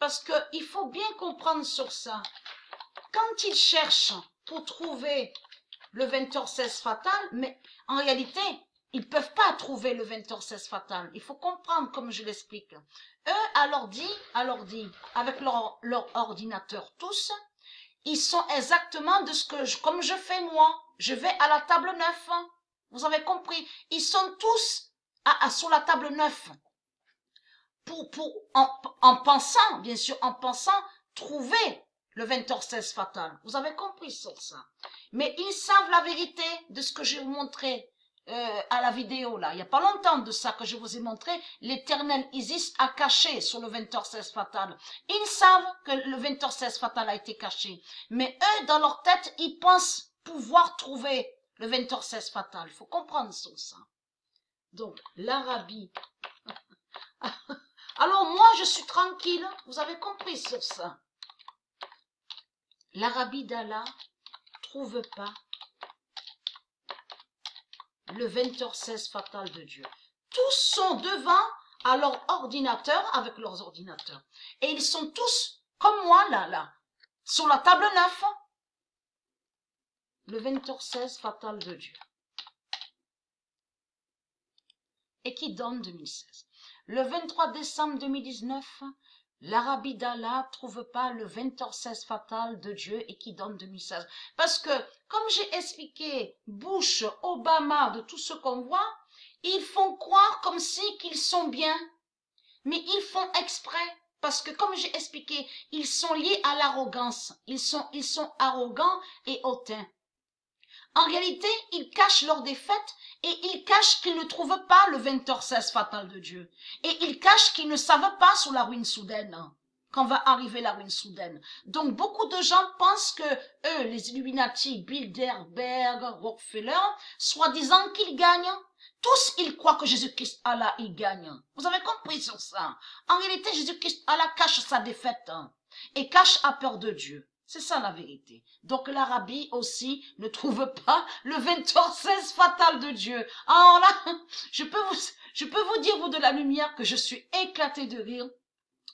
Parce qu'il faut bien comprendre sur ça. Quand ils cherchent pour trouver le 20h16 fatal, mais en réalité, ils ne peuvent pas trouver le 20h16 fatal. Il faut comprendre comme je l'explique. Eux, à l'ordi, avec leur ordinateur tous, ils sont exactement de ce que comme je fais moi. Je vais à la table 9. Vous avez compris? Ils sont tous sur la table 9. En pensant, bien sûr, en pensant trouver le 20h16 fatal. Vous avez compris sur ça. Mais ils savent la vérité de ce que je vais vous montrer à la vidéo là. Il n'y a pas longtemps de ça que je vous ai montré. L'éternel Isis a caché sur le 20h16 fatal. Ils savent que le 20h16 fatal a été caché. Mais eux, dans leur tête, ils pensent pouvoir trouver le 20h16 fatal. Il faut comprendre sur ça. Donc, l'Arabie. Alors moi, je suis tranquille. Vous avez compris sur ça. L'Arabie d'Allah trouve pas le 20h16 fatal de Dieu. Tous sont devant à leur ordinateur avec leurs ordinateurs. Et ils sont tous, comme moi, là, sur la table 9. Le 20h16 fatal de Dieu. Et qui donne 2016. Le 23 décembre 2019, l'Arabie d'Allah trouve pas le 20h16 fatal de Dieu et qui donne 2016. Parce que, comme j'ai expliqué, Bush, Obama, de tout ce qu'on voit, ils font croire comme si qu'ils sont bien. Mais ils font exprès. Parce que, comme j'ai expliqué, ils sont liés à l'arrogance. Ils sont arrogants et hautains. En réalité, ils cachent leur défaite et ils cachent qu'ils ne trouvent pas le 20h16 fatal de Dieu. Et ils cachent qu'ils ne savent pas sur la ruine soudaine, quand va arriver la ruine soudaine. Donc, beaucoup de gens pensent que eux, les Illuminati, Bilderberg, Rockefeller, soi-disant qu'ils gagnent. Tous, ils croient que Jésus-Christ, Allah, il gagne. Vous avez compris sur ça. En réalité, Jésus-Christ, Allah cache sa défaite et cache à peur de Dieu. C'est ça la vérité. Donc l'Arabie aussi ne trouve pas le 20h16 fatal de Dieu. Alors là, je peux vous dire, vous de la lumière, que je suis éclatée de rire.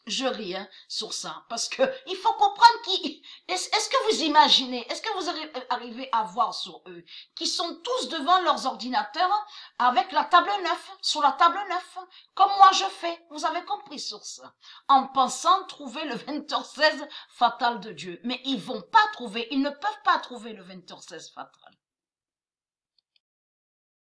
Je ris sur ça. Parce que il faut comprendre qui. Est-ce que vous imaginez, est-ce que vous arrivez à voir sur eux, qui sont tous devant leurs ordinateurs avec la table 9, sur la table 9, comme moi je fais. Vous avez compris sur ça. En pensant trouver le 20h16 fatal de Dieu. Mais ils vont pas trouver, ils ne peuvent pas trouver le 20h16 fatal.